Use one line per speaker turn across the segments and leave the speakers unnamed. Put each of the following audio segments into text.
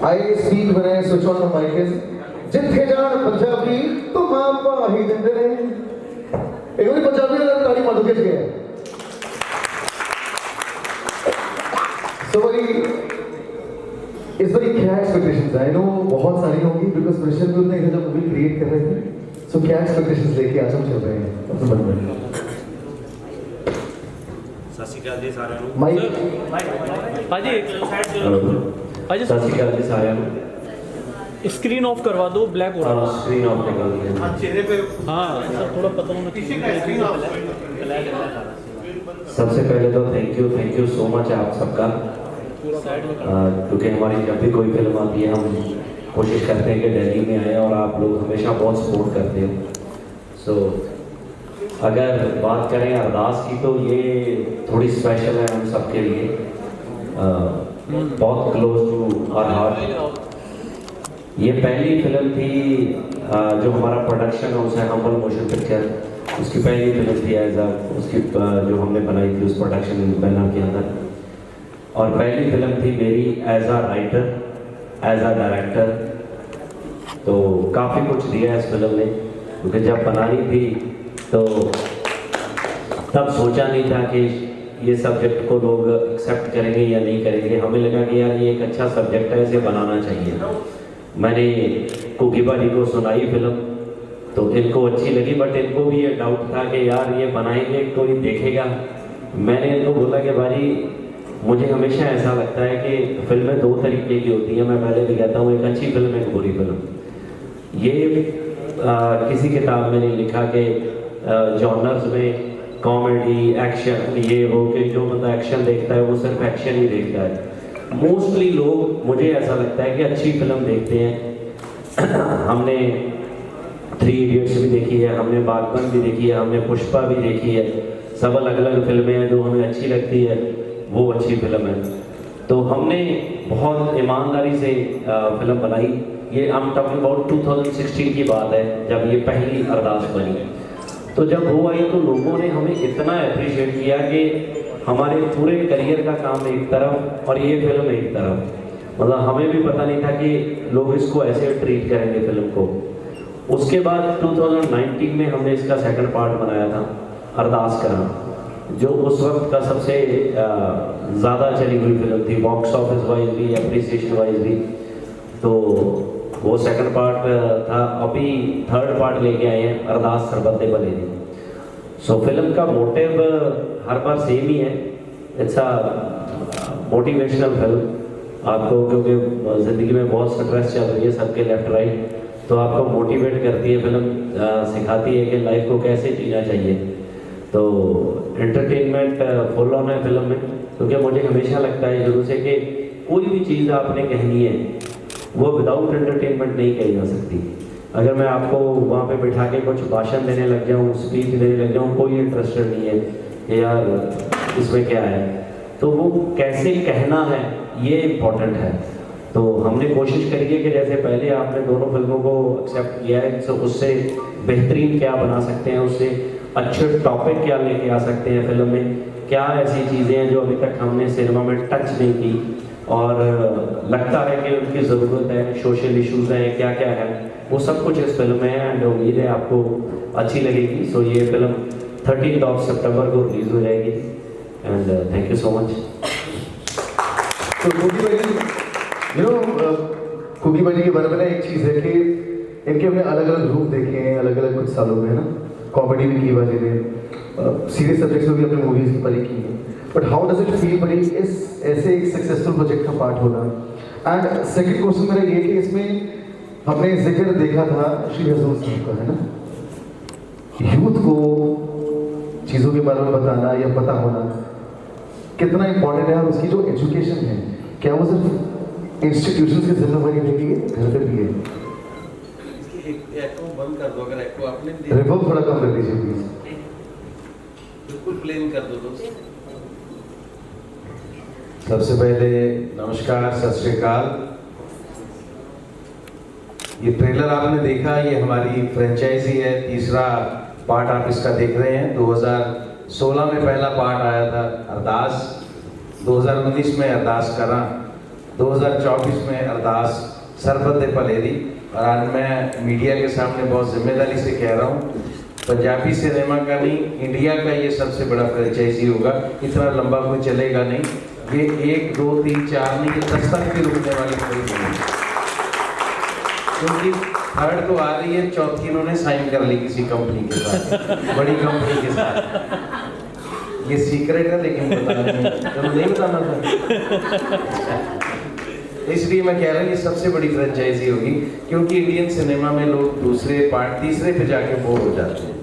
I speak when I switch on the mic is जिथे जान पंजाबी तो मां पाही दिंदे ने एक बार पंजाबी वाला ताली मार के गया so very इस बार क्या एक्सपेक्टेशंस है? आई नो बहुत सारी होंगी बिकॉज़ प्रेशर भी उतना ही है जब मूवी क्रिएट कर रहे थे सो क्या एक्सपेक्टेशंस लेके आज हम चल रहे हैं अपने मन में
ਸਤਿ ਸ਼੍ਰੀ ਅਕਾਲ ਜੀ ਸਾਰਿਆਂ ਨੂੰ
माइक
भाजी भाजी
ਸਤਿ ਸ਼੍ਰੀ ਅਕਾਲ ਜੀ ਸਾਰਿਆਂ ਨੂੰ
स्क्रीन ऑफ करवा दो ब्लैक हो रहा
स्क्रीन ऑफ कर दिया
है चेहरे पे हाँ सर थोड़ा पता होना चाहिए
सबसे पहले तो थैंक यू सो मच आप सबका क्योंकि हमारी जब भी कोई फिल्म आती है हम कोशिश करते हैं कि दिल्ली में आए और आप लोग हमेशा बहुत सपोर्ट करते हो सो अगर बात करें अरदास की तो ये थोड़ी स्पेशल है हम सबके लिए बहुत क्लोज टू आवर हार्ट ये पहली फिल्म थी जो हमारा प्रोडक्शन हाउस है हम्बल मोशन पिक्चर उसकी पहली फिल्म थी एज अ उसकी जो हमने बनाई थी उस प्रोडक्शन बैनर के अंदर और पहली फिल्म थी मेरी as a writer as a director तो काफ़ी कुछ दिया इस फिल्म ने क्योंकि जब बनानी थी तो तब सोचा नहीं था कि ये सब्जेक्ट को लोग एक्सेप्ट करेंगे या नहीं करेंगे हमें लगा कि यार ये एक अच्छा सब्जेक्ट है इसे बनाना चाहिए मैंने कुकी भाजी को सुनाई फिल्म तो इनको अच्छी लगी बट इनको भी ये डाउट था कि यार ये बनाएंगे कोई देखेगा मैंने इनको बोला कि भाजी मुझे हमेशा ऐसा लगता है कि फिल्में दो तरीके की होती हैं मैं पहले भी कहता हूँ एक अच्छी फिल्म एक बुरी फिल्म ये किसी किताब में नहीं लिखा कि जॉनर्स में कॉमेडी एक्शन ये हो कि जो बंदा एक्शन देखता है वो सिर्फ एक्शन ही देखता है मोस्टली लोग मुझे ऐसा लगता है कि अच्छी फिल्म देखते हैं हमने 3 इडियट्स भी देखी है हमने बागबान भी देखी है हमने पुष्पा भी देखी है सब अलग अलग फिल्में हैं जो हमें अच्छी लगती है वो अच्छी फिल्म है तो हमने बहुत ईमानदारी से फिल्म बनाई ये हम टॉकिंग अबाउट 2016 की बात है जब ये पहली अरदास बनी तो जब वो आई तो लोगों ने हमें इतना अप्रिशिएट किया कि हमारे पूरे करियर का काम एक तरफ और ये फिल्म एक तरफ मतलब हमें भी पता नहीं था कि लोग इसको ऐसे ट्रीट करेंगे फिल्म को उसके बाद 2019 में हमने इसका सेकंड पार्ट बनाया था अरदास करा जो उस वक्त का सबसे ज़्यादा चली हुई फिल्म थी बॉक्स ऑफिस वाइज भी एप्रिसिएशन वाइज भी तो वो सेकंड पार्ट था अभी थर्ड पार्ट लेके आए हैं अरदास सरबत भले दी सो फिल्म का मोटिव हर बार सेम ही है इट्स अ मोटिवेशनल फिल्म आपको क्योंकि ज़िंदगी में बहुत स्ट्रेस चल रही है सबके लेफ्ट राइट तो आपको मोटिवेट करती है फिल्म सिखाती है कि लाइफ को कैसे जीना चाहिए तो एंटरटेनमेंट फुल ऑन है फिल्म में क्योंकि मुझे हमेशा लगता है शुरू से कि कोई भी चीज़ आपने कहनी है वो विदाउट एंटरटेनमेंट नहीं कही जा सकती अगर मैं आपको वहाँ पे बिठा के कुछ भाषण देने लग जाऊँ स्पीच देने लग जाऊँ कोई इंटरेस्टेड नहीं है कि यार इसमें क्या है तो वो कैसे कहना है ये इम्पोर्टेंट है तो हमने कोशिश करी है कि जैसे पहले आपने दोनों फिल्मों को एक्सेप्ट किया है तो उससे बेहतरीन क्या बना सकते हैं उससे अच्छे टॉपिक क्या लेके आ सकते हैं फिल्म में क्या ऐसी चीज़ें हैं जो अभी तक हमने सिनेमा में टच नहीं की और लगता है कि उनकी ज़रूरत है सोशल इश्यूज़ हैं क्या क्या है वो सब कुछ इस फिल्म में है एंड उम्मीद है आपको अच्छी लगेगी सो ये फिल्म 13 सितंबर को रिलीज़ हो जाएगी and thank you so much
तो कुकी भाजी कुकी भाजी के बारे में ना एक चीज़ है कि इनके हमने अलग अलग रूप देखे हैं अलग अलग कुछ सालों में ना कॉमेडी भी की भाजी ने सीरियस सब्जेक्ट्स में भी अपने मूवीज की परी की है but how does it feel बड़ी इस ऐसे एक सक्सेसफुल प्रोजेक्ट का पार्ट होना एंड सेकंड क्वेश्चन मेरा ये कि इसमें हमने जिक्र देखा था श्री हजूर साहब का है ना यूथ को चीज़ों के बारे में बताना या पता होना कितना इंपॉर्टेंट है और उसकी जो एजुकेशन है क्या वो सिर्फ इंस्टीट्यूशन की जिम्मेदारी नहीं है घर पे भी है
बंद कर दो अगर एक्को आपने
रिवर्ब थोड़ा कम कर दीजिए प्लीज
बिल्कुल प्लेन कर दो दोस्त
सबसे पहले नमस्कार सत श्री अकाल ये ट्रेलर आपने देखा ये हमारी फ्रेंचाइजी है तीसरा पार्ट आप इसका देख रहे हैं 2016 में पहला पार्ट आया था अरदास 2019 में अरदास करा 2024 में अरदास सरबत पलेरी, और आज मैं मीडिया के सामने बहुत जिम्मेदारी से कह रहा हूँ, पंजाबी सिनेमा का नहीं, इंडिया का ये सबसे बड़ा फ्रेंचाइजी होगा। इतना लंबा कोई चलेगा नहीं। ये 1, 2, 3, 4 नहीं, ये 10 तक भी रुकने वाली कोई नहीं है, क्योंकि थर्ड तो आ रही है, चौथी इन्होंने साइन कर ली किसी कंपनी के साथ, बड़ी कंपनी के साथ। ये सीक्रेट है, लेकिन चलो नहीं बताना था। इसलिए मैं कह रहा हूँ ये सबसे बड़ी फ्रेंचाइजी होगी, क्योंकि इंडियन सिनेमा में लोग दूसरे पार्ट, तीसरे पे जाके बोर हो जाते हैं।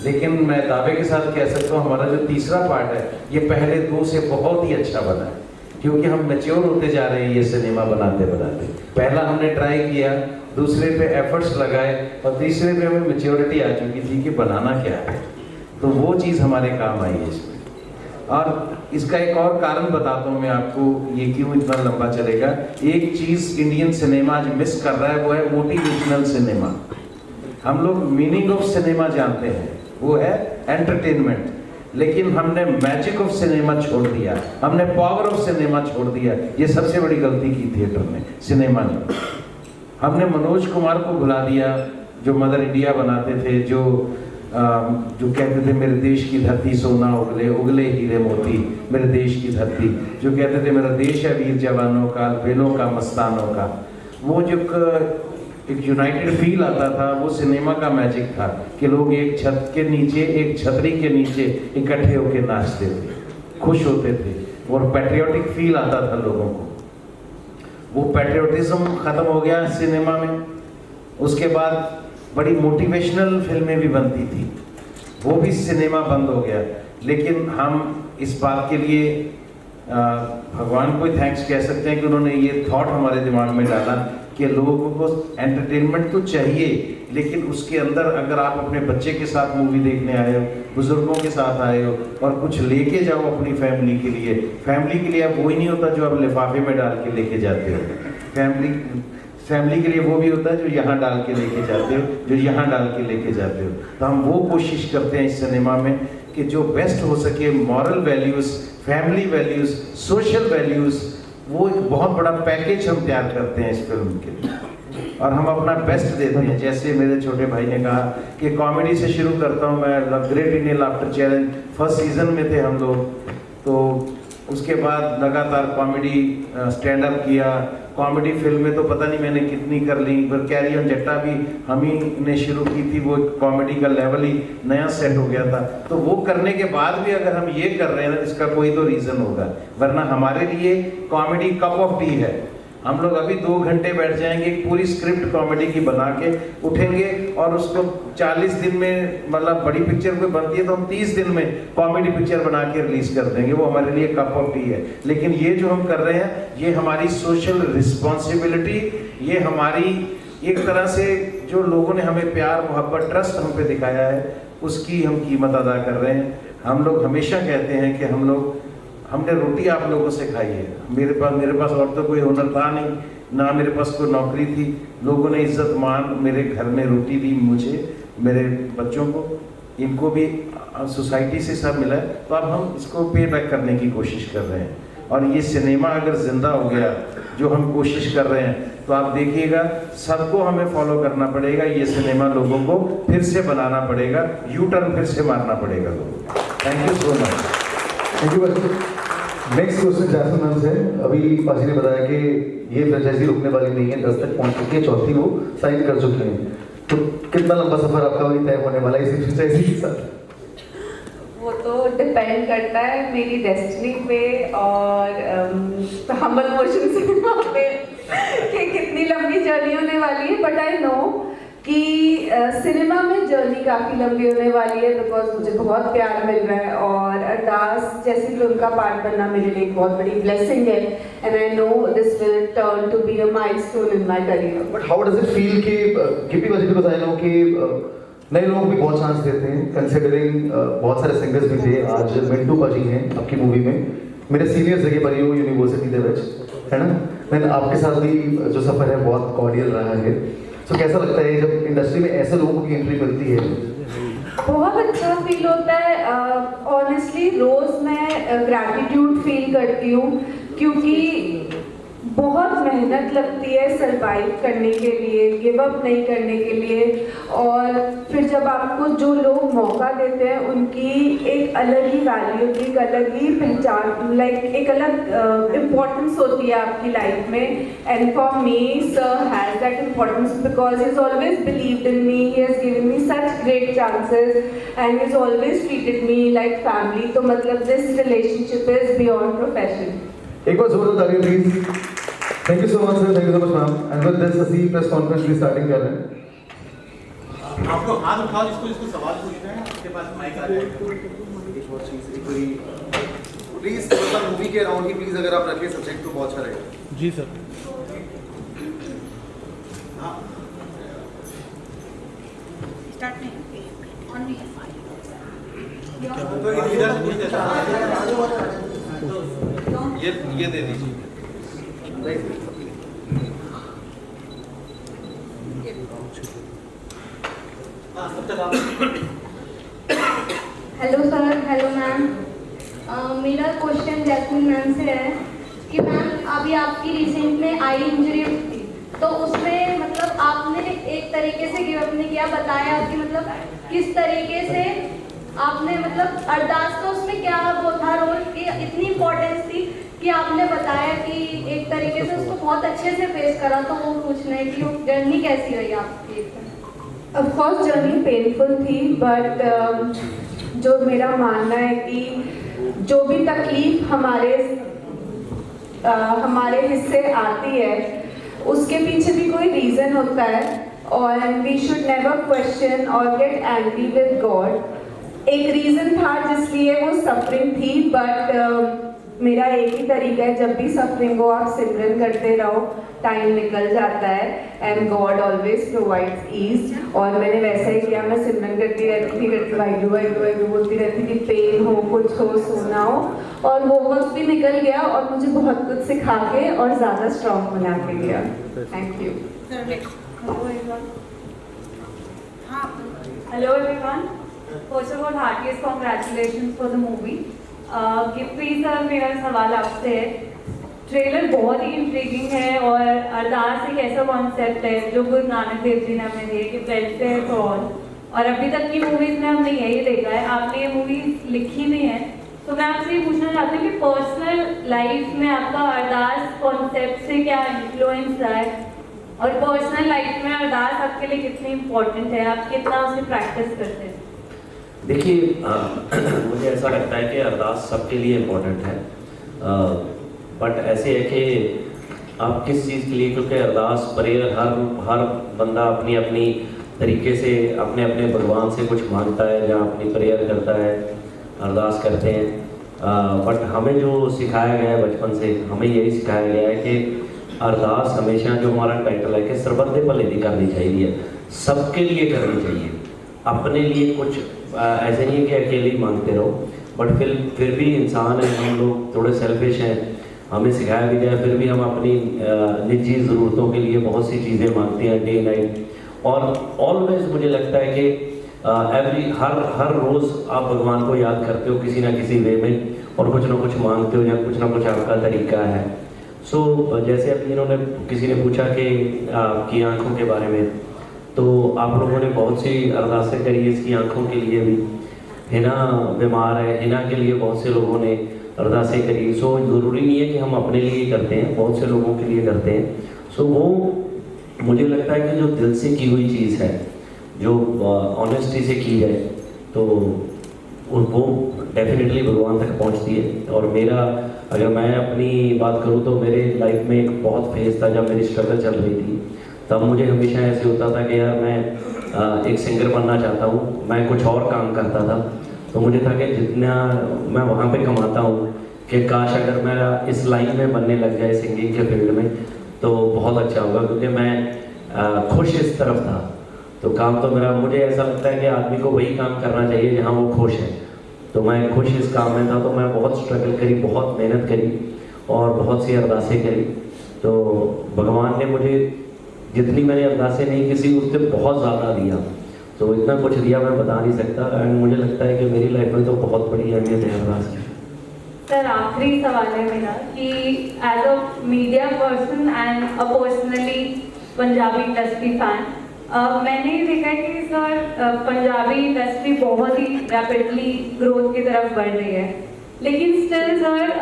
लेकिन मैं दावे के साथ कह सकता हूँ हमारा जो तीसरा पार्ट है, ये पहले 2 से बहुत ही अच्छा बना है, क्योंकि हम मैच्योर होते जा रहे हैं ये सिनेमा बनाते बनाते। पहला हमने ट्राई किया, दूसरे पे एफर्ट्स लगाए, और तीसरे पे हमें मैच्योरिटी आ चुकी थी कि बनाना क्या है, तो वो चीज़ हमारे काम आई है इसमें। और इसका एक और कारण बताता हूँ मैं आपको, ये क्यों इतना लंबा चलेगा। एक चीज़ इंडियन सिनेमा आज मिस कर रहा है, वो है मोटिवेशनल सिनेमा। हम लोग मीनिंग ऑफ सिनेमा जानते हैं, वो है एंटरटेनमेंट, लेकिन हमने मैजिक ऑफ सिनेमा छोड़ दिया, हमने पावर ऑफ सिनेमा छोड़ दिया। ये सबसे बड़ी गलती की थिएटर ने, सिनेमा ने। हमने मनोज कुमार को भुला दिया, जो मदर इंडिया बनाते थे, जो कहते थे मेरे देश की धरती सोना उगले, उगले हीरे मोती मेरे देश की धरती, जो कहते थे मेरा देश है वीर जवानों का, बेलों का, मस्तानों का। वो जो एक यूनाइटेड फील आता था, वो सिनेमा का मैजिक था कि लोग एक छत के नीचे, एक छतरी के नीचे इकट्ठे होकर नाचते थे, खुश होते थे, और पैट्रियोटिक फील आता था लोगों को। वो पैट्रियोटिज्म खत्म हो गया सिनेमा में। उसके बाद बड़ी मोटिवेशनल फिल्में भी बनती थी, वो भी सिनेमा बंद हो गया। लेकिन हम इस बात के लिए भगवान को थैंक्स कह सकते हैं कि उन्होंने ये थॉट हमारे दिमाग में डाला कि लोगों को एंटरटेनमेंट तो चाहिए, लेकिन उसके अंदर अगर आप अपने बच्चे के साथ मूवी देखने आए हो, बुजुर्गों के साथ आए हो, और कुछ लेके जाओ अपनी फैमिली के लिए। फैमिली के लिए अब वही नहीं होता जो आप लिफाफे में डाल के लेके जाते हो। फैमिली के लिए वो भी होता है जो यहाँ डाल के लेके जाते हो, जो यहाँ डाल के लेके जाते हो। तो हम वो कोशिश करते हैं इस सिनेमा में कि जो बेस्ट हो सके, moral values, family values, social values, वो एक बहुत बड़ा पैकेज हम तैयार करते हैं इस फिल्म के लिए, और हम अपना बेस्ट देते हैं। जैसे मेरे छोटे भाई ने कहा कि कॉमेडी से शुरू करता हूँ मैं, great Indian laughter challenge first season में थे हम लोग, तो उसके बाद लगातार कॉमेडी स्टैंड अप किया। कॉमेडी फिल्म में तो पता नहीं मैंने कितनी कर ली, पर कैरी ऑन जट्टा भी हम ही ने शुरू की थी, वो कॉमेडी का लेवल ही नया सेट हो गया था। तो वो करने के बाद भी अगर हम ये कर रहे हैं, इसका कोई तो रीज़न होगा, वरना हमारे लिए कॉमेडी कप ऑफ टी है। हम लोग अभी 2 घंटे बैठ जाएंगे, पूरी स्क्रिप्ट कॉमेडी की बना के उठेंगे, और उसको 40 दिन में, मतलब बड़ी पिक्चर कोई बनती है तो हम 30 दिन में कॉमेडी पिक्चर बना के रिलीज कर देंगे, वो हमारे लिए कप ऑफ टी है। लेकिन ये जो हम कर रहे हैं, ये हमारी सोशल रिस्पॉन्सिबिलिटी, ये हमारी एक तरह से जो लोगों ने हमें प्यार, मोहब्बत, ट्रस्ट हम पे दिखाया है, उसकी हम कीमत अदा कर रहे हैं। हम लोग हमेशा कहते हैं कि हमने रोटी आप लोगों से खाई है। मेरे पास और तो कोई हुनर था नहीं, ना मेरे पास कोई नौकरी थी। लोगों ने इज्जत मान मेरे घर में रोटी दी, मुझे, मेरे बच्चों को, इनको भी सोसाइटी से सब मिला है। तो अब हम इसको पे बैक करने की कोशिश कर रहे हैं, और ये सिनेमा अगर जिंदा हो गया, जो हम कोशिश कर रहे हैं, तो आप देखिएगा सबको हमें फॉलो करना पड़ेगा। ये सिनेमा लोगों को फिर से बनाना पड़ेगा, यू टर्न फिर से मारना पड़ेगा लोगों को। Thank you so much.
Thank you. Next question Jasmine ma'am से। अभी पाजी ने बताया कि ये फ्रेंचाइजी रुकने वाली नहीं है, 10 तक पहुंच चुकी है, चौथी वो साइन कर चुके हैं। तो कितना लंबा सफर आपका वही तय होने वाला है इसी फ्रेंचाइजी के साथ?
वो तो डिपेंड करता है मेरी डेस्टिनी पे और हम्बल मोशन सिनेमा पे कि कितनी लंबी जर्नी होने वाली है। बट आई नो कि सिनेमा में जर्नी काफ़ी लंबी होने वाली है, बिकॉज मुझे बहुत प्यार मिल रहा है, और अरदास जैसी फिल्म का पार्ट बनना मेरे लिए एक बहुत बड़ी ब्लेसिंग है, and I know this will turn to be a milestone in my career.
But how does it feel कि गिप्पी बाजी को बताया नो कि नए लोगों को भी बहुत चांस देते हैं, कंसिडरिंग बहुत सारे सिंगर्स भी थे। आज मिंटू पाजी हैं आपकी मूवी में, मेरे सीनियर्स जगह पर ही यूनिवर्सिटी के विच, है ना। मैंने आपके साथ भी जो सफ़र है बहुत कॉर्डियल रहा है। तो कैसा लगता है जब इंडस्ट्री में ऐसे लोगों की एंट्री मिलती है?
बहुत अच्छा फील होता है। ऑनेस्टली रोज़ मैं ग्रैटिट्यूड फील करती हूँ, क्योंकि बहुत मेहनत लगती है सरवाइव करने के लिए, गिव अप नहीं करने के लिए। और फिर जब आपको जो लोग मौका देते हैं उनकी एक अलग ही वैल्यू, एक अलग ही पहचान, लाइक एक अलग इम्पोर्टेंस होती है आपकी लाइफ में। And for me sir has that importance because he is always believed in me, he has given me such great chances and he is always treated me like family. तो मतलब this relationship is beyond profession.
एक बार जोरदार तालियां please. Thank you so much sir, thank you so much ma'am. And with this ਅਸੀਂ press conference की starting कर रहे हैं।
आप लोग हाथ उठाओ जिसको जिसको सवाल पूछना है, आपके पास माइक आ जाएगा। एक और चीज प्लीज मतलब मूवी के अराउंड ही प्लीज अगर आप रखें सब्जेक्ट तो बहुत अच्छा रहेगा।
जी सर।
हाँ
स्टार्ट नहीं ऑन
तो इधर से पूछते हैं। ये दे दीजिए।
Hello sir, hello ma'am. मेरा क्वेश्चन जैस्मिन मैम से है कि मैम अभी आपकी रिसेंट में आई इंजरी थी, तो उसमें मतलब आपने एक तरीके से गिव अप नहीं किया, बताया कि मतलब किस तरीके से आपने मतलब अरदास का उसमें क्या वो था रोल कि इतनी इम्पोर्टेंस थी कि आपने बताया कि एक तरीके से उसको बहुत अच्छे से फेस करा। तो वो पूछना है कि वो जर्नी कैसी रही आपकी?
ऑफ कोर्स जर्नी पेनफुल थी, बट जो मेरा मानना है कि जो भी तकलीफ हमारे हिस्से आती है उसके पीछे भी कोई रीज़न होता है और वी शुड नेवर क्वेश्चन और गेट एंग्री विद गॉड। एक रीज़न था जिसलिए वो सफरिंग थी, बट मेरा एक ही तरीका है, जब भी सफरिंग हो आप सिमरन करते रहो, टाइम निकल जाता है and God always provides ease. और मैंने वैसा ही किया, मैं सिमरन करती रहती थी, वाहिगुरू बोलती रहती थी, पेन हो कुछ हो सोना हो, और वो वक्त भी निकल गया और मुझे बहुत कुछ सिखा के और ज़्यादा स्ट्रॉन्ग बना के गया। Thank you.
Hello everyone. First of all, heartiest congratulations for the movie. Gippy sir, मेरा सवाल आपसे है, ट्रेलर बहुत ही इंट्रीगिंग है और अरदास एक ऐसा कॉन्सेप्ट है जो गुरु नानक देव जी ने हमें दिए कि वेलफेयर फॉर ऑल, और अभी तक की मूवीज में हमने यही देखा है। आपने ये मूवीज लिखी भी हैं, तो मैं आपसे ये पूछना चाहती हूँ कि पर्सनल लाइफ में आपका अरदास कॉन्सेप्ट से क्या इन्फ्लुएंस रहा है, और पर्सनल लाइफ में अरदास आपके लिए कितनी इम्पोर्टेंट है, आप कितना उसे प्रैक्टिस करते हैं?
देखिए, मुझे ऐसा लगता है कि अरदास सबके लिए इम्पोर्टेंट है, बट ऐसे है कि आप किस चीज़ के लिए, क्योंकि अरदास प्रेयर हर बंदा अपनी अपनी तरीके से अपने अपने भगवान से कुछ मांगता है, जहाँ अपनी प्रेयर करता है, अरदास करते हैं। बट हमें जो सिखाया गया है बचपन से, हमें यही सिखाया गया है कि अरदास हमेशा, जो हमारा टाइटल है कि सरबत दे भले दी करनी चाहिए, सबके लिए करनी चाहिए। अपने लिए कुछ ऐसे नहीं है कि अकेले ही मांगते रहो, बट फिर भी इंसान है, हम लोग थोड़े सेल्फिश हैं, हमें सिखाया भी गया, फिर भी हम अपनी निजी ज़रूरतों के लिए बहुत सी चीज़ें मांगते हैं डे नाइट। और ऑलवेज मुझे लगता है कि हर रोज़ आप भगवान को याद करते हो किसी ना किसी वे में, और कुछ ना कुछ मांगते हो, या कुछ ना कुछ आपका तरीका है। सो जैसे अभी किसी ने पूछा कि आपकी आँखों के बारे में, तो आप लोगों ने बहुत सी अरदासें करी इसकी आंखों के लिए भी। हिना बीमार है, हिना के लिए बहुत से लोगों ने अरदासें करी। सो ज़रूरी नहीं है कि हम अपने लिए करते हैं, बहुत से लोगों के लिए करते हैं। सो वो मुझे लगता है कि जो दिल से की हुई चीज़ है, जो ऑनेस्टी से की जाए, तो वो डेफिनेटली भगवान तक पहुंचती है। और मेरा, अगर मैं अपनी बात करूं तो मेरे लाइफ में एक बहुत फेज था जब मेरी स्ट्रगल चल रही थी, तब मुझे हमेशा ऐसे होता था कि यार मैं एक सिंगर बनना चाहता हूँ, मैं कुछ और काम करता था। तो मुझे था कि जितना मैं वहाँ पे कमाता हूँ, कि काश अगर मेरा इस लाइन में बनने लग जाए सिंगिंग के फील्ड में, तो बहुत अच्छा होगा, क्योंकि मैं खुश इस तरफ था। तो काम तो मेरा, मुझे ऐसा लगता है कि आदमी को वही काम करना चाहिए जहाँ वो खुश है। तो मैं खुश इस काम में था, तो मैं बहुत स्ट्रगल करी, बहुत मेहनत करी और बहुत सी अरदासें करी। तो भगवान ने मुझे जितनी मैंने अरदासें नहीं किसी, उससे बहुत ज़्यादा दिया। तो इतना कुछ दिया मैं बता नहीं सकता। एंड मुझे लगता है कि मेरी लाइफ में तो बहुत बड़ी अहमियत है अरदास की।
सर आखिरी सवाल है मेरा कि as a media person and a personally Punjabi industry fan, मैंने ये देखा है कि सर पंजाबी इंडस्ट्री बहुत ही रैपिडली ग्रोथ की तरफ बढ़ रही है, लेकिन स्टिल सर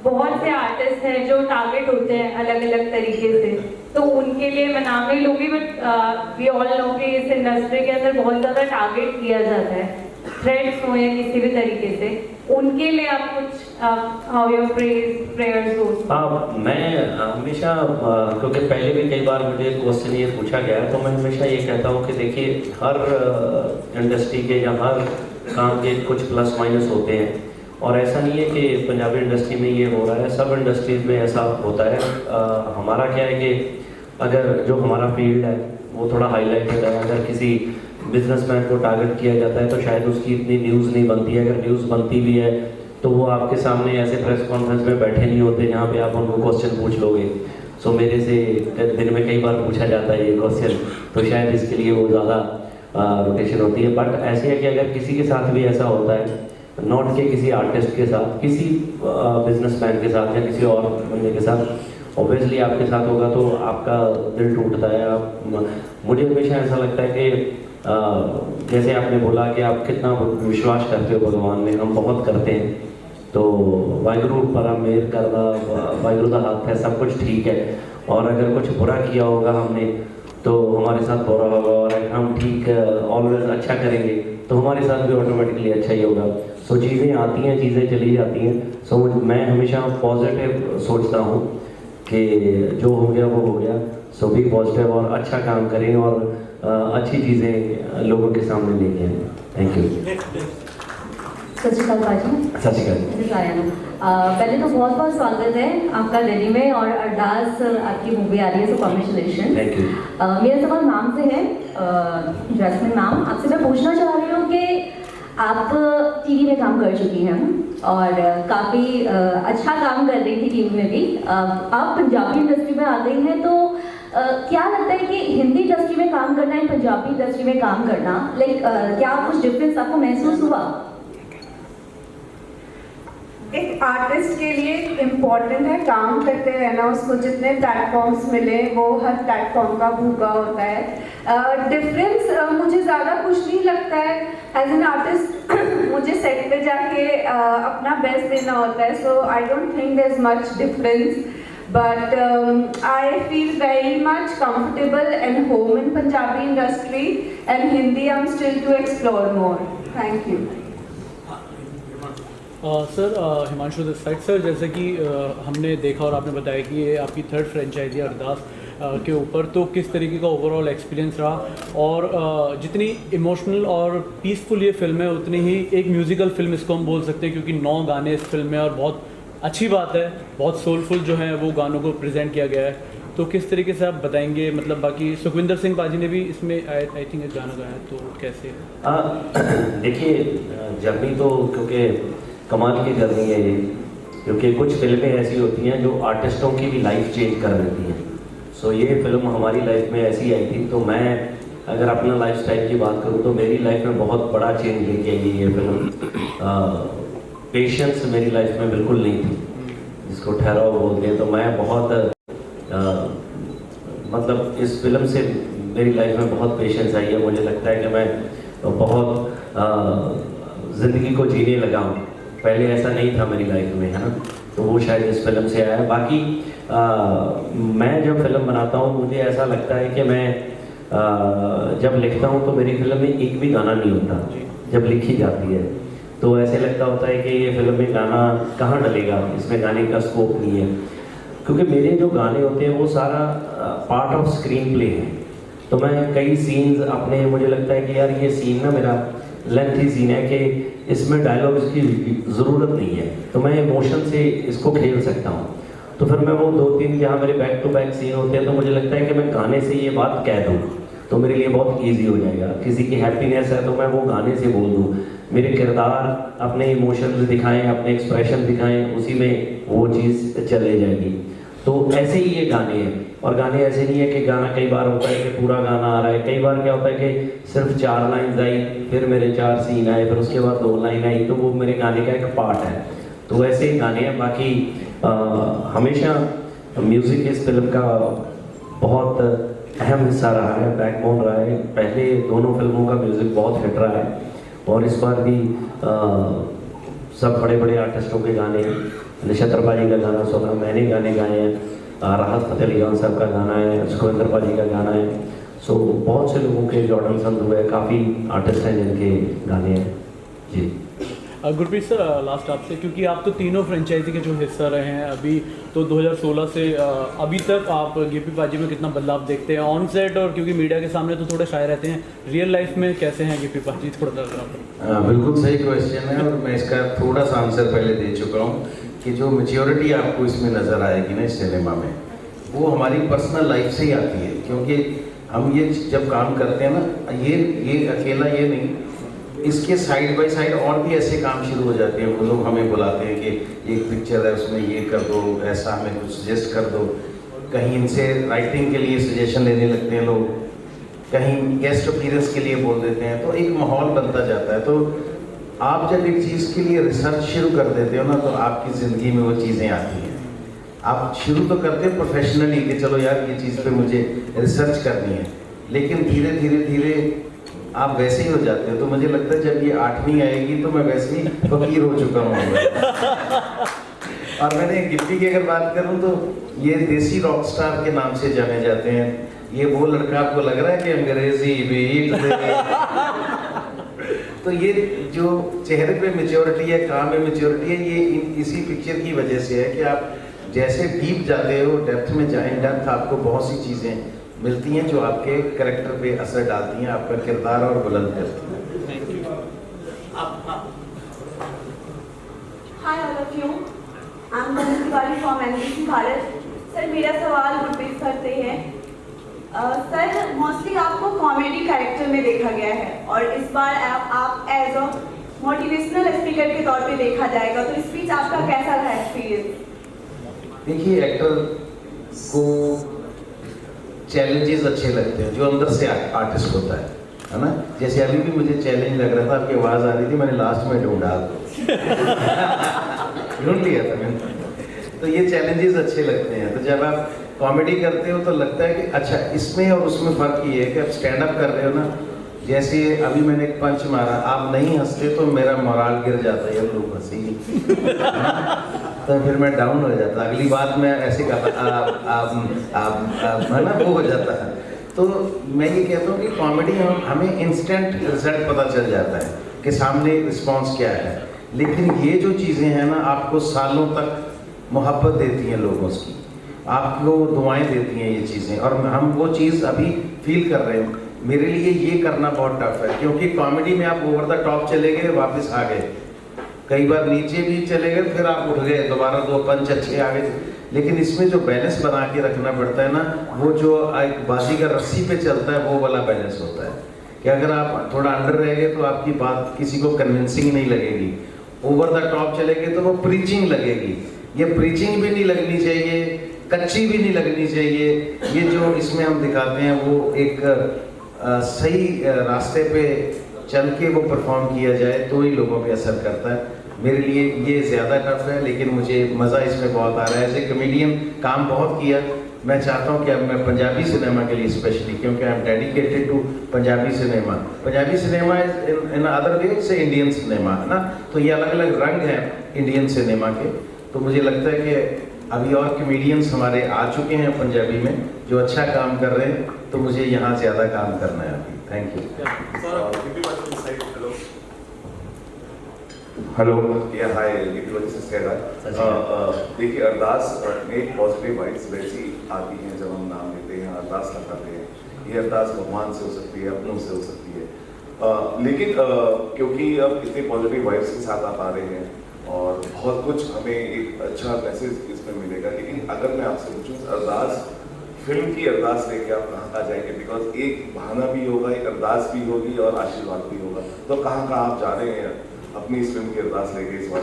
बहुत से आर्टिस्ट हैं जो टारगेट होते हैं अलग अलग तरीके से, तो उनके लिए मैं नाम नहीं लूँगी बट वी ऑल नो कि इस इंडस्ट्री के अंदर बहुत ज़्यादा टारगेट किया जाता है, थ्रेड्स हो या किसी भी तरीके से, उनके लिए आप कुछ हाउ योर प्रेयर्स हो?
मैं हमेशा क्योंकि पहले भी कई बार मुझे क्वेश्चन ये पूछा गया है, तो मैं हमेशा ये कहता हूँ कि देखिए हर इंडस्ट्री के या हर काम के कुछ प्लस माइनस होते हैं, और ऐसा नहीं है कि पंजाबी इंडस्ट्री में ये हो रहा है, सब इंडस्ट्रीज में ऐसा होता है। हमारा क्या है कि अगर जो हमारा फील्ड है वो थोड़ा हाईलाइटेड है, अगर किसी बिजनेसमैन को टारगेट किया जाता है तो शायद उसकी इतनी न्यूज़ नहीं बनती है, अगर न्यूज़ बनती भी है तो वो आपके सामने ऐसे प्रेस कॉन्फ्रेंस में बैठे नहीं होते जहाँ पे आप उनको क्वेश्चन पूछ लोगे। सो मेरे से दिन में कई बार पूछा जाता है ये क्वेश्चन, तो शायद इसके लिए वो ज़्यादा रोटेशन होती है। बट ऐसे है कि अगर किसी के साथ भी ऐसा होता है, नॉट के किसी आर्टिस्ट के साथ, किसी बिजनेसमैन के साथ या किसी और बंदे के साथ, ऑब्वियसली आपके साथ होगा तो आपका दिल टूटता है। मुझे हमेशा ऐसा लगता है कि जैसे आपने बोला कि आप कितना विश्वास करते हो भगवान में, हम बहुत करते हैं, तो वाहिगुरु पर मेहर करना, वाहिगुरु का हाथ है, सब कुछ ठीक है। और अगर कुछ बुरा किया होगा हमने तो हमारे साथ बुरा होगा, और अगर हम ठीक ऑलवेज अच्छा करेंगे तो हमारे साथ भी ऑटोमेटिकली अच्छा ही होगा। सो चीज़ें आती हैं, चीज़ें चली जाती हैं। सो मैं हमेशा पॉजिटिव सोचता हूँ कि जो हो गया वो हो गया। सो भी पॉजिटिव और अच्छा काम करें और अच्छी चीज़ें लोगों के सामने लेके आएँ। Thank you.
सत श्री अकाल भाजी।
सत श्री अकाल।
पहले तो बहुत बहुत स्वागत है आपका दिल्ली में, और अरदास आपकी मूवी आ रही है, सो कॉन्ग्रेचुलेशन।
Thank you.
मेरा सवाल नाम से है, जैस्मिन नाम। आपसे मैं पूछना चाह रही हूँ कि आप टीवी में काम कर चुकी हैं और काफ़ी अच्छा काम कर रही थी टीवी में भी। आप पंजाबी इंडस्ट्री में आ गई हैं, तो क्या लगता है कि हिंदी इंडस्ट्री में काम करना है, पंजाबी इंडस्ट्री में काम करना, क्या कुछ डिफरेंस आपको महसूस हुआ?
एक आर्टिस्ट के लिए इम्पॉर्टेंट है काम करते रहना, उसको जितने प्लेटफॉर्म्स मिले वो हर प्लेटफॉर्म का भूखा होता है। डिफरेंस मुझे ज़्यादा कुछ नहीं लगता है। एज एन आर्टिस्ट मुझे सेट पे जाके अपना बेस्ट देना होता है, so I don't think there is much difference, but I feel very much comfortable and home in Punjabi industry, and Hindi I'm still to explore more. Thank you.
Sir Himanshu this side. Sir जैसे कि हमने देखा और आपने बताया कि ये आपकी थर्ड फ्रेंचाइजी अरदास के ऊपर, तो किस तरीके का ओवरऑल एक्सपीरियंस रहा, और जितनी इमोशनल और पीसफुल ये फिल्म है उतनी ही एक म्यूज़िकल फिल्म इसको हम बोल सकते हैं, क्योंकि 9 गाने इस फिल्म में, और बहुत अच्छी बात है, बहुत सोलफुल जो है वो गानों को प्रेजेंट किया गया है। तो किस तरीके से आप बताएंगे, मतलब बाकी सुखविंदर सिंह पाजी ने भी इसमें आई थिंक एक गाना गाया, तो कैसे?
देखिए जर्नी तो क्योंकि कमाल की जर्नी है ये, क्योंकि कुछ फिल्में ऐसी होती हैं जो आर्टिस्टों की भी लाइफ चेंज कर देती हैं। सो ये फिल्म हमारी लाइफ में ऐसी आई थी, तो मैं अगर अपना लाइफस्टाइल की बात करूँ तो मेरी लाइफ में बहुत बड़ा चेंज लेके आई ये फिल्म। पेशेंस मेरी लाइफ में बिल्कुल नहीं थी, जिसको ठहराव बोलते हैं। तो मैं बहुत मतलब इस फिल्म से मेरी लाइफ में बहुत पेशेंस आई है। मुझे लगता है कि मैं बहुत ज़िंदगी को जीने लगा हूँ, पहले ऐसा नहीं था मेरी लाइफ में, है ना। तो वो शायद इस फिल्म से आया है। बाकी मैं जब फिल्म बनाता हूँ मुझे ऐसा लगता है कि मैं जब लिखता हूँ तो मेरी फिल्म में एक भी गाना नहीं होता जब लिखी जाती है, तो ऐसे लगता होता है कि ये फिल्म में गाना कहाँ डलेगा, इसमें गाने का स्कोप नहीं है, क्योंकि मेरे जो गाने होते हैं वो सारा पार्ट ऑफ स्क्रीन प्ले है। तो मैं कई सीन्स अपने, मुझे लगता है कि यार ये सीन ना मेरा लेंथी सीन है कि इसमें डायलॉग्स की ज़रूरत नहीं है, तो मैं इमोशन से इसको खेल सकता हूँ। तो फिर मैं वो 2-3 जहाँ मेरे बैक टू बैक सीन होते हैं तो मुझे लगता है कि मैं गाने से ये बात कह दूँ तो मेरे लिए बहुत ईजी हो जाएगा। किसी की हैप्पीनेस है तो मैं वो गाने से बोल दूँ, मेरे किरदार अपने इमोशंस दिखाएं, अपने एक्सप्रेशन दिखाएं, उसी में वो चीज़ चले जाएगी। तो ऐसे ही ये गाने हैं, और गाने ऐसे नहीं है कि गाना कई बार होता है कि पूरा गाना आ रहा है, कई बार क्या होता है कि सिर्फ 4 लाइन्स आई, फिर मेरे 4 सीन आए, फिर उसके बाद 2 लाइन आई, तो वो मेरे गाने का एक पार्ट है। तो वैसे ही गाने हैं। बाकी हमेशा म्यूज़िक इस फिल्म का बहुत अहम हिस्सा रहा है, बैकबोन रहा है। पहले दोनों फिल्मों का म्यूज़िक बहुत हिट रहा है और इस बार भी सब बड़े बड़े आर्टिस्टों के गाने, नक्षत्र पाजी का गाना सुना, मैंने गाने गाए हैं, राहत फ़तेह अली खान साहब का गाना है, सुखविंदर पाजी का गाना है। सो बहुत से लोगों के, जॉर्डन संधू है, काफ़ी आर्टिस्ट हैं जिनके गाने हैं जी।
गुरप्रीत सर, लास्ट आपसे, क्योंकि आप तो तीनों फ्रेंचाइजी के जो हिस्सा रहे हैं अभी, तो 2016 से अभी तक आप गिप्पी पाजी में कितना बदलाव देखते हैं ऑन सेट, और क्योंकि मीडिया के सामने तो थोड़े शाय रहते हैं, रियल लाइफ में कैसे हैं गिप्पी पाजी? थोड़ा सा
बिल्कुल सही क्वेश्चन है और मैं इसका थोड़ा सा आंसर पहले दे चुका हूँ कि जो मैच्योरिटी आपको इसमें नज़र आएगी ना इस सिनेमा में, वो हमारी पर्सनल लाइफ से ही आती है। क्योंकि हम ये जब काम करते हैं ना, ये अकेला ये नहीं, इसके साइड बाय साइड और भी ऐसे काम शुरू हो जाते हैं। वो लोग हमें बुलाते हैं कि एक पिक्चर है उसमें ये कर दो, ऐसा हमें कुछ सजेस्ट कर दो। कहीं इनसे राइटिंग के लिए सजेशन लेने लगते हैं लोग, कहीं गेस्ट अपीयरेंस के लिए बोल देते हैं, तो एक माहौल बनता जाता है। तो आप जब एक चीज़ के लिए रिसर्च शुरू कर देते हो ना, तो आपकी ज़िंदगी में वो चीज़ें आती हैं। आप शुरू तो करते हो प्रोफेशनली कि चलो यार ये चीज़ पे मुझे रिसर्च करनी है, लेकिन धीरे धीरे धीरे आप वैसे ही हो जाते हो। तो मुझे लगता है जब ये 8वीं आएगी तो मैं वैसे ही फकीर हो चुका हूँ। और मैंने गिप्पी की अगर बात करूँ तो ये देसी रॉक स्टार के नाम से जाने जाते हैं। ये वो लड़का आपको लग रहा है कि अंग्रेजी बीट तो ये जो चेहरे पे मैच्योरिटी है, काम में मैच्योरिटी है, ये इसी पिक्चर की वजह से है कि आप जैसे डीप जाते हो, डेप्थ में जाए, डेप्थ आपको बहुत सी चीज़ें मिलती हैं जो आपके कैरेक्टर पे असर डालती हैं, आपका किरदार और बुलंद करती हैं।
Hi all of you, I am Manish Tiwari from NBC Bharat. Sir, मेरा सवाल गुरप्रीत सर से है। सर, मोस्टली आपको कॉमेडी कैरेक्टर में देखा गया है और इस बार आप एज अ मोटिवेशनल स्पीकर के तौर पे देखा जाएगा, तो इस बीच आपका कैसा रहा एक्सपीरियंस?
देखिए, एक्टर को चैलेंजेस अच्छे लगते हैं जो अंदर से आर्टिस्ट होता है ना। जैसे अभी भी मुझे चैलेंज लग रहा था, आपकी आवाज़ आ रही थी, मैंने लास्ट में ढूंढा ढूंढ लिया था मैंने। तो ये चैलेंजेस अच्छे लगते हैं। तो जब आप कॉमेडी करते हो तो लगता है कि अच्छा, इसमें और उसमें फ़र्क ये है कि आप स्टैंड अप कर रहे हो ना, जैसे अभी मैंने एक पंच मारा, आप नहीं हंसते तो मेरा मोराल गिर जाता है, ये लोग हंसी तो फिर मैं डाउन हो जाता, अगली बात मैं ऐसे कहता है ना, वो हो जाता है। तो मैं ये कहता हूँ कि कॉमेडी हमें इंस्टेंट रिजल्ट पता चल जाता है कि सामने रिस्पॉन्स क्या है, लेकिन ये जो चीज़ें हैं ना, आपको सालों तक मोहब्बत देती हैं लोगों की, आपको दुआएं देती हैं ये चीज़ें, और हम वो चीज़ अभी फील कर रहे हैं। मेरे लिए ये करना बहुत टफ है, क्योंकि कॉमेडी में आप ओवर द टॉप चले गए, वापस आ गए, कई बार नीचे भी चले गए, फिर आप उठ गए, दोबारा 2 पंच अच्छे आ गए। लेकिन इसमें जो बैलेंस बना के रखना पड़ता है ना, वो जो एक बाजीगर रस्सी पे चलता है, वो वाला बैलेंस होता है कि अगर आप थोड़ा अंडर रह गए तो आपकी बात किसी को कन्विंसिंग नहीं लगेगी, ओवर द टॉप चले गए तो वो प्रीचिंग लगेगी। ये प्रीचिंग भी नहीं लगनी चाहिए, कच्ची भी नहीं लगनी चाहिए। ये जो इसमें हम दिखाते हैं वो एक सही रास्ते पे चल के वो परफॉर्म किया जाए तो ही लोगों पे असर करता है। मेरे लिए ये ज़्यादा टफ है, लेकिन मुझे मज़ा इसमें बहुत आ रहा है। एज ए कमेडियन काम बहुत किया, मैं चाहता हूँ कि अब मैं पंजाबी सिनेमा के लिए स्पेशली, क्योंकि I am dedicated to Punjabi cinema. Punjabi cinema is in other way से इंडियन सिनेमा है ना, तो ये अलग अलग रंग हैं इंडियन सिनेमा के। तो मुझे लगता है कि अभी और कमेडियंस हमारे आ चुके हैं पंजाबी में जो अच्छा काम कर रहे हैं, तो मुझे यहाँ ज़्यादा काम करना है अभी। Thank you.
हेलो, या हाय, देखिए, अरदास में पॉजिटिव वाइब्स वैसी आती हैं जब हम नाम लेते हैं, अरदास लगाते हैं। ये अरदास भगवान से हो सकती है, अपनों से हो सकती है, लेकिन क्योंकि अब इतनी पॉजिटिव वाइब्स के साथ आप आ रहे हैं और बहुत कुछ हमें एक अच्छा मैसेज इसमें मिलेगा। लेकिन अगर मैं आपसे पूछूं, अरदास फिल्म की अरदास लेके आप कहाँ जाएंगे? बिकॉज एक बहाना भी होगा, एक अरदास भी होगी और आशीर्वाद भी होगा, तो कहाँ आप जा रहे हैं अपनी इस फिल्म की अरदास लेके इस बार?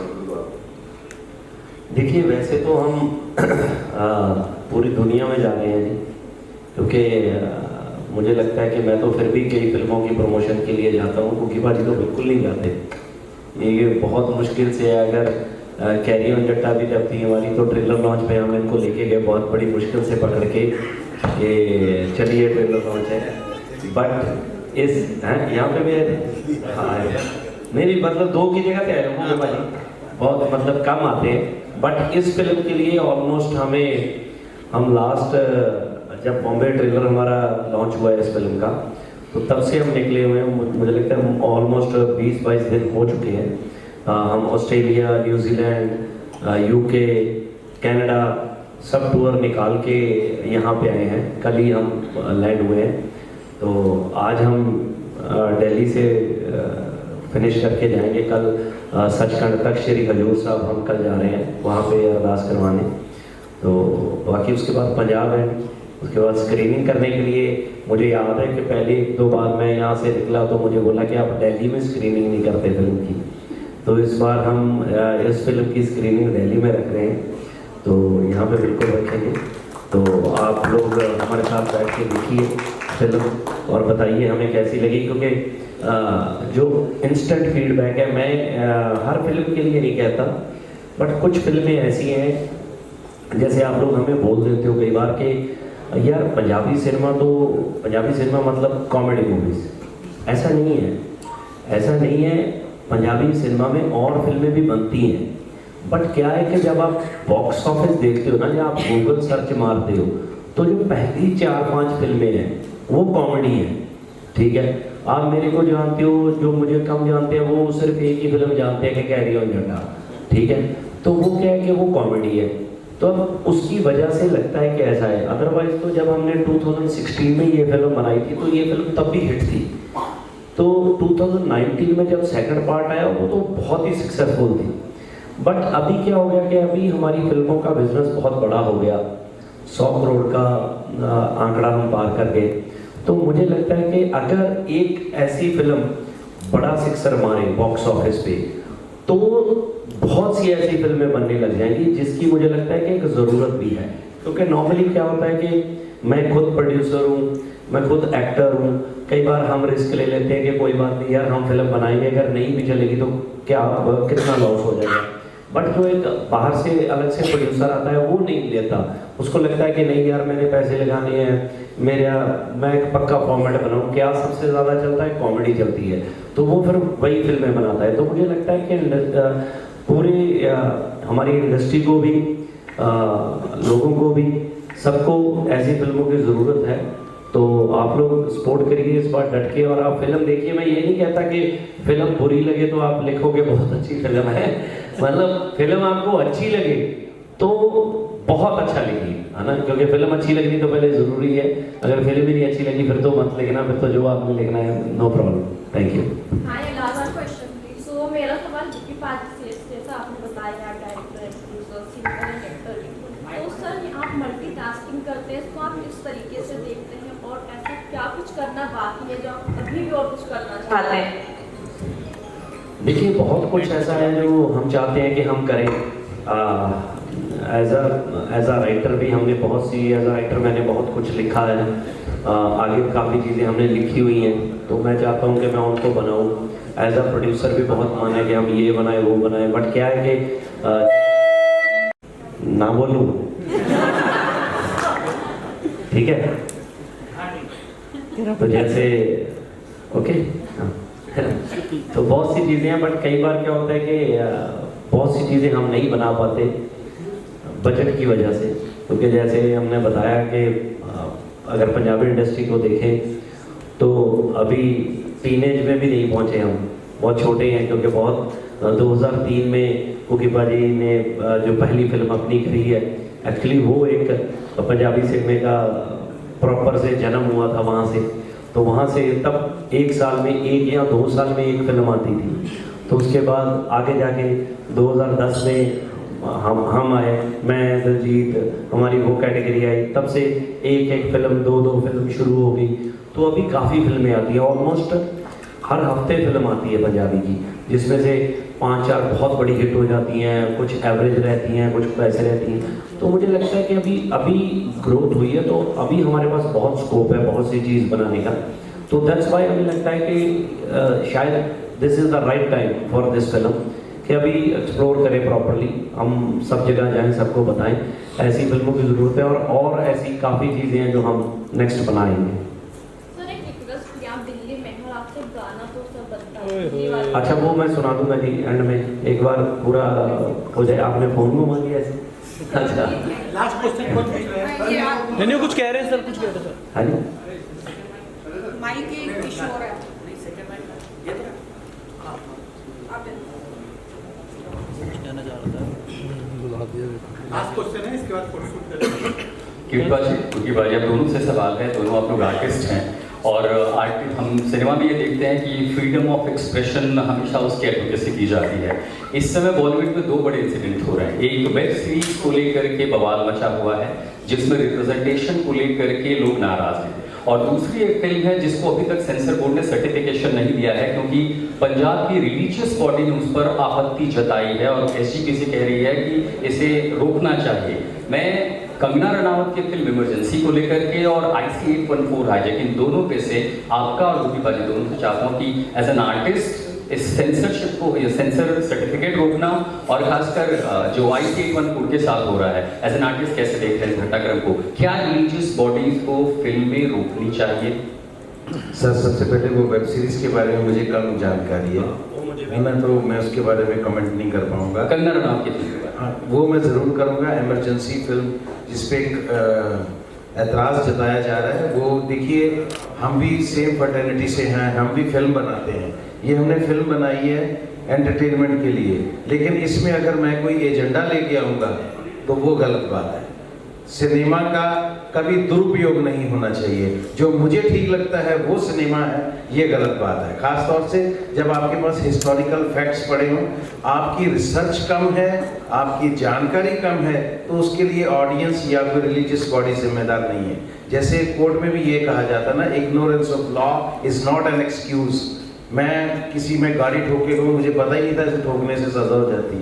देखिए, वैसे तो हम पूरी दुनिया में जा रहे हैं जी, क्योंकि मुझे लगता है कि मैं तो फिर भी कई फिल्मों की प्रमोशन के लिए जाता हूँ, क्योंकि बाजी तो बिल्कुल नहीं जाते। ये बहुत मुश्किल से है, अगर कैरी ऑन जट्टा भी जब थी हमारी, तो ट्रेलर लॉन्च पे हम इनको लेके गए बहुत बड़ी मुश्किल से पकड़ के कि चलिए ट्रेलर लॉन्च है। बट इस यहाँ पे भी हाँ नहीं मतलब 2 की जगह पे आए होंगे भाई, बहुत मतलब कम आते हैं। बट इस फिल्म के लिए ऑलमोस्ट हम लास्ट जब बॉम्बे ट्रेलर हमारा लॉन्च हुआ है इस फिल्म का, तो तब से हम निकले हुए हैं। मुझे लगता है ऑलमोस्ट 20-22 दिन हो चुके हैं। हम ऑस्ट्रेलिया, न्यूजीलैंड, यूके, कनाडा सब टूर निकाल के यहाँ पे आए हैं। कल ही हम लैंड हुए हैं, तो आज हम दिल्ली से फिनिश करके जाएंगे। कल सचखंड तक श्री हजूर साहब हम कल जा रहे हैं वहाँ पे अरदास करवाने। तो बाकी उसके बाद पंजाब है, उसके बाद स्क्रीनिंग करने के लिए मुझे याद है कि पहले 1-2 बार मैं यहाँ से निकला तो मुझे बोला कि आप दिल्ली में स्क्रीनिंग नहीं करते फिल्म की। तो इस बार हम इस फिल्म की स्क्रीनिंग दिल्ली में रख रहे हैं, तो यहाँ पे बिल्कुल रखेंगे। तो आप लोग हमारे साथ बैठ के देखिए फिल्म और बताइए हमें कैसी लगी, क्योंकि जो इंस्टेंट फीडबैक है, मैं हर फिल्म के लिए नहीं कहता, बट कुछ फिल्में ऐसी हैं जैसे आप लोग हमें बोल देते हो कई बार कि यार पंजाबी सिनेमा मतलब कॉमेडी मूवीज़। ऐसा नहीं है, ऐसा नहीं है। पंजाबी सिनेमा में और फिल्में भी बनती हैं, बट क्या है कि जब आप बॉक्स ऑफिस देखते हो ना, जब आप गूगल सर्च मारते हो, तो जो पहली 4-5 फिल्में हैं वो कॉमेडी है। ठीक है, आप मेरे को जानते हो, जो मुझे कम जानते हैं वो सिर्फ एक ही फिल्म जानते हैं कि कैरी ऑन जट्टा। ठीक है, तो वो क्या है कि वो कॉमेडी है, तो अब उसकी वजह से लगता है कि ऐसा है। अदरवाइज तो जब हमने 2016 में ये फिल्म बनाई थी तो ये फिल्म तब भी हिट थी। तो 2019 में जब सेकंड पार्ट आया वो तो बहुत ही सक्सेसफुल थी। बट अभी क्या हो गया कि अभी हमारी फिल्मों का बिजनेस बहुत बड़ा हो गया, 100 करोड़ का आंकड़ा हम पार कर गए। तो मुझे लगता है कि अगर एक ऐसी फिल्म बड़ा सिक्सर मारे बॉक्स ऑफिस पे, तो बहुत सी ऐसी फिल्में बनने लग जाएंगी जिसकी मुझे लगता है कि एक ज़रूरत भी है। क्योंकि नॉर्मली क्या होता है कि मैं खुद प्रोड्यूसर हूँ, मैं खुद एक्टर हूँ, कई बार हम रिस्क ले लेते हैं कि कोई बात नहीं यार हम फिल्म बनाएंगे, अगर नहीं भी चलेगी तो क्या कितना लॉस हो जाएगा। बट जो एक बाहर से अलग से प्रोड्यूसर आता है वो नहीं लेता, उसको लगता है कि नहीं यार मैंने पैसे लगाने हैं, मैं एक पक्का फॉर्मेट बनाऊँ। क्या सबसे ज़्यादा चलता है? कॉमेडी चलती है, तो वो फिर वही फिल्में बनाता है। तो मुझे लगता है कि पूरी हमारी इंडस्ट्री को भी, लोगों को भी, सबको ऐसी फिल्मों की ज़रूरत है। तो आप लोग सपोर्ट करिए इस बार डट के, और आप फिल्म देखिए। मैं ये नहीं कहता कि फिल्म बुरी लगे तो आप लिखोगे बहुत अच्छी फिल्म है, मतलब फिल्म आपको अच्छी लगे तो बहुत अच्छा लगी, है ना, क्योंकि फिल्म अच्छी लगनी तो पहले ज़रूरी है। अगर फिल्म ही नहीं अच्छी लगी फिर तो मत लिखना, फिर तो जो आपने लिखना है no problem. Thank you.
So मेरा सवाल बुकी पार्टी से, जैसा आपने बताया आप डायरेक्टर, प्रोड्यूसर, सिंगर, एक्टर, तो सर आप मल्टीटास्किंग करते हैं, इसको आप किस तरीके से देखते हैं, और ऐसा क्या कुछ करना बाकी है जो आप अभी भी और कुछ करना चाहते हैं?
देखिए बहुत कुछ ऐसा है जो हम चाहते हैं कि हम करें। एज अ राइटर भी हमने बहुत सी, एज अ राइटर मैंने बहुत कुछ लिखा है, आगे काफ़ी चीज़ें हमने लिखी हुई हैं, तो मैं चाहता हूँ कि मैं उनको बनाऊँ। एज अ प्रोड्यूसर भी बहुत मन है कि हम ये बनाए वो बनाए, बट क्या है कि ना बोलूँ ठीक है, तो जैसे ओके हाँ तो बहुत सी चीज़ें हैं, बट कई बार क्या होता है कि बहुत सी चीज़ें हम नहीं बना पाते बजट की वजह से। क्योंकि जैसे हमने बताया कि अगर पंजाबी इंडस्ट्री को देखें तो अभी टीनेज में भी नहीं पहुंचे, हम बहुत छोटे हैं। क्योंकि बहुत 2003 में कुकी बाजी ने जो पहली फिल्म अपनी करी है, एक्चुअली वो एक पंजाबी सिनेमे का प्रॉपर से जन्म हुआ था वहाँ से। तो वहाँ से तब 1 साल में 1 या 2 साल में एक फिल्म आती थी। तो उसके बाद आगे जाके 2010 में हम आए, मैं, दिलजीत, हमारी वो कैटेगरी आई, तब से एक फिल्म 2 फिल्म शुरू हो गई। तो अभी काफ़ी फिल्में आती हैं, ऑलमोस्ट हर हफ्ते फिल्म आती है पंजाबी की, जिसमें से 5-4 बहुत बड़ी हिट हो जाती हैं, कुछ एवरेज रहती हैं, कुछ वैसे रहती हैं। तो मुझे लगता है कि अभी ग्रोथ हुई है, तो अभी हमारे पास बहुत स्कोप है बहुत सी चीज़ बनाने का। तो दैट्स वाई हमें लगता है कि शायद this is the right time for this film, कि अभी एक्सप्लोर करें प्रॉपरली, हम सब जगह जाएं, सबको बताएं। ऐसी फिल्मों की ज़रूरत है और ऐसी काफ़ी चीज़ें हैं जो हम नेक्स्ट बनाएंगे।
सर एक रिक्वेस्ट कि आप दिल्ली में हैं और आपसे गाना तो सब बनता है दिल्ली वाला।
अच्छा वो मैं सुना दूंगा जी एंड में, एक बार पूरा हो जाए। आपने फ़ोन घुमा लिया ऐसे। अच्छा
लास्ट क्वेश्चन कौन पूछ रहे हैं? नहीं कुछ कह रहे हैं सर, कुछ कह रहे हैं सर।
हाँ जी
माइक एक इशू हो रहा है।
कहना चाह रहा था, बुला दिया।
लास्ट क्वेश्चन है, इसके बाद फोटोशूट करेंगे।
क्योंकि भाई अब दोनों से सवाल है, दोनों आप लोग आर्टिस्ट हैं और आर्टिस्ट हम सिनेमा में ये देखते हैं कि फ्रीडम ऑफ एक्सप्रेशन हमेशा उसकी एडवोकेसी की जाती है। इस समय बॉलीवुड में 2 बड़े इंसिडेंट हो रहे हैं। एक वेब सीरीज को लेकर के बवाल मचा हुआ है जिसमें रिप्रेजेंटेशन को लेकर के लोग नाराज हैं, और दूसरी एक फिल्म है जिसको अभी तक सेंसर बोर्ड ने सर्टिफिकेशन नहीं दिया है क्योंकि पंजाब की रिलीजियस बॉडी ने उस पर आपत्ति जताई है और एसजीपीसी कह रही है कि इसे रोकना चाहिए। मैं कंगना रनावत की फिल्म इमरजेंसी को लेकर के और IC 814 हाईजैकिंग दोनों पे से आपका और रूबी बाजी दोनों से चाहता हूँ कि एज एन आर्टिस्ट इस सेंसरशिप को, ये सेंसर सर्टिफिकेट रोकना और खासकर जो IC 814 के साथ हो रहा है, एज एन आर्टिस्ट कैसे देख रहे हैं इस घटनाक्रम को? क्या रिलीजियस बॉडीज को फिल्म में रोकनी चाहिए?
सर सबसे पहले वो वेब सीरीज के बारे में मुझे कम जानकारी है ना, तो मैं उसके बारे में कमेंट नहीं कर पाऊंगा।
कंगना रनावत की फिल्म,
हाँ वो मैं ज़रूर करूंगा। इमरजेंसी फिल्म जिसपे एक एतराज़ जताया जा रहा है, वो देखिए हम भी सेम फर्टर्निटी से हैं, हम भी फिल्म बनाते हैं। ये हमने फिल्म बनाई है एंटरटेनमेंट के लिए, लेकिन इसमें अगर मैं कोई एजेंडा लेके आऊँगा तो वो गलत बात है। सिनेमा का कभी दुरुपयोग नहीं होना चाहिए। जो मुझे ठीक लगता है वो सिनेमा है, ये गलत बात है। खास तौर से जब आपके पास हिस्टोरिकल फैक्ट्स पड़े हों, आपकी रिसर्च कम है, आपकी जानकारी कम है, तो उसके लिए ऑडियंस या फिर रिलीजियस बॉडी जिम्मेदार नहीं है। जैसे कोर्ट में भी ये कहा जाता ना, ignorance of law is not an excuse. मैं किसी में गाड़ी ठोके दूँ, मुझे पता ही नहीं था इसे ठोकने से सजा हो जाती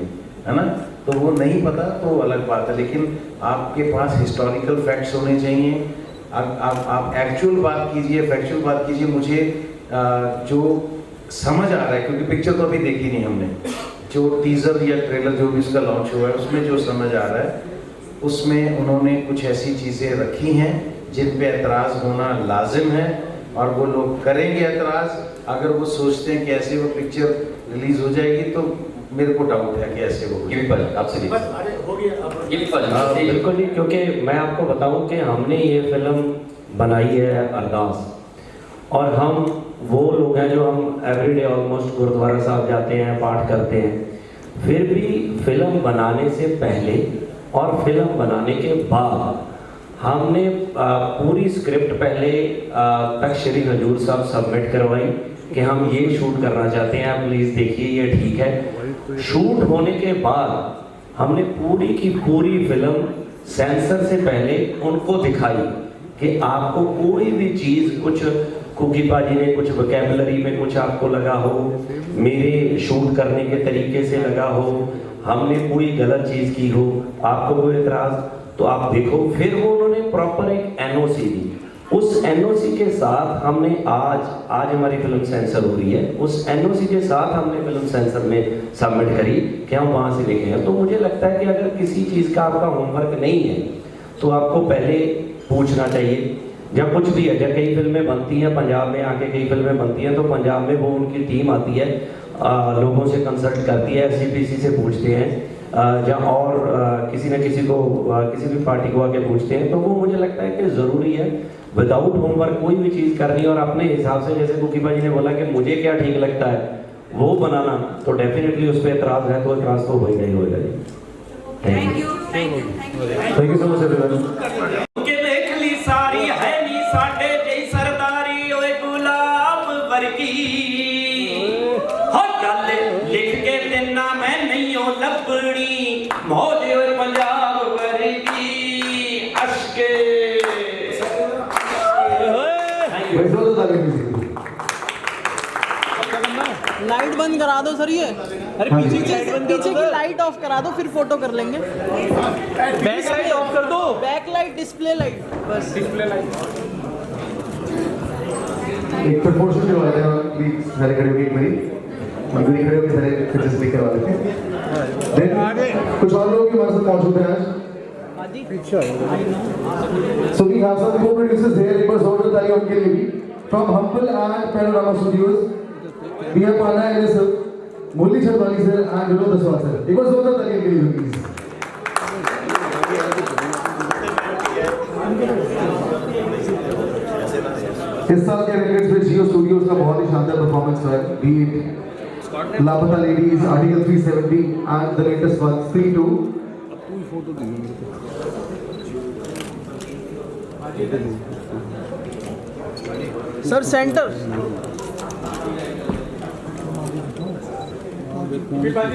है ना, तो वो नहीं पता तो अलग बात है। लेकिन आपके पास हिस्टोरिकल फैक्ट्स होने चाहिए। आप एक्चुअल बात कीजिए, फैक्चुअल बात कीजिए। मुझे जो समझ आ रहा है, क्योंकि पिक्चर तो अभी देखी नहीं हमने, जो टीजर या ट्रेलर जो भी उसका लॉन्च हुआ है उसमें जो समझ आ रहा है, उसमें उन्होंने कुछ ऐसी चीज़ें रखी हैं जिन पे एतराज़ होना लाजिम है, और वो लोग करेंगे एतराज़। अगर वो सोचते हैं कि ऐसे वो पिक्चर रिलीज हो जाएगी तो मेरे को डाउट है कि ऐसे वो
आपसे
बिल्कुल नहीं, क्योंकि मैं आपको बताऊं कि हमने ये फिल्म बनाई है अरदास, और हम वो लोग हैं जो हम एवरीडे ऑलमोस्ट गुरुद्वारा साहब जाते हैं, पाठ करते हैं। फिर भी फिल्म बनाने से पहले और फिल्म बनाने के बाद हमने पूरी स्क्रिप्ट पहले तख्त श्री हजूर साहब सबमिट करवाई कि हम ये शूट करना चाहते हैं, आप प्लीज़ देखिए ये ठीक है। शूट होने के बाद हमने पूरी की पूरी फिल्म सेंसर से पहले उनको दिखाई कि आपको कोई भी चीज़, कुछ कुकी पाजी ने कुछ वोकैबुलरी में कुछ आपको लगा हो, मेरे शूट करने के तरीके से लगा हो, हमने कोई गलत चीज़ की हो, आपको कोई एतराज़, तो आप देखो। फिर वो उन्होंने प्रॉपर एक NOC दी। उस NOC के साथ हमने आज हमारी फिल्म सेंसर हो रही है, उस NOC के साथ हमने फिल्म सेंसर में सबमिट करी कि हम वहाँ से लेके हैं। तो मुझे लगता है कि अगर किसी चीज़ का आपका होमवर्क नहीं है तो आपको पहले पूछना चाहिए। जब कुछ भी है, जब कई फिल्में बनती हैं, पंजाब में आके कई फिल्में बनती हैं, तो पंजाब में वो उनकी टीम आती है, लोगों से कंसल्ट करती है, SGPC से पूछते हैं, जहाँ और किसी न किसी को, किसी भी पार्टी को आके पूछते हैं। तो वो मुझे लगता है कि ज़रूरी है विदाउट होमवर्क कोई भी चीज़ करनी, और अपने हिसाब से, जैसे कुकीबा जी ने बोला कि मुझे क्या ठीक लगता है वो बनाना, तो डेफिनेटली उस पर एतराज़ है तो एतराज़ तो होगा ही होगा जी। Thank you so much everyone.
सारी है नी साडे जई सरदारी ओए गुलाब वर्गी हो गल लिख के देना मैं नहीं हो लबड़ी मौज ओए पंजाब वर्गी अशके।
लाइट बंद करा दो सर, ये अरे पीछे की लाइट ऑफ करा दो, फिर फोटो कर लेंगे। बैक लाइट ऑफ कर दो, बैक लाइट, डिस्प्ले लाइट, बस डिस्प्ले लाइट।
एक प्रपोजल जो आया है प्लीज मेरे खड़े होइए एक मिनट। मजबूरी खड़े होकर सारे पिक्चर्स लेकर वाले थे। Then कुछ और लोग भी हमारे साथ मौजूद हैं आज। So we have some co-producers here. एक बार जोरदार ताली उनके लिए भी। From Humble and Panorama Studios, we have Panna and sir, Murli Chhatwani sir and Vinod Daswal sir. एक बार जोरदार ताली उनके लिए please. इस साल के रेकॉर्ड्स में जियो स्टूडियोज का बहुत ही शानदार परफॉर्मेंस है। बी इट लापता ladies, article 370 and the latest one 32।
Sir centre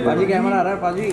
पाजी कैमरा आ रहा है पाजी।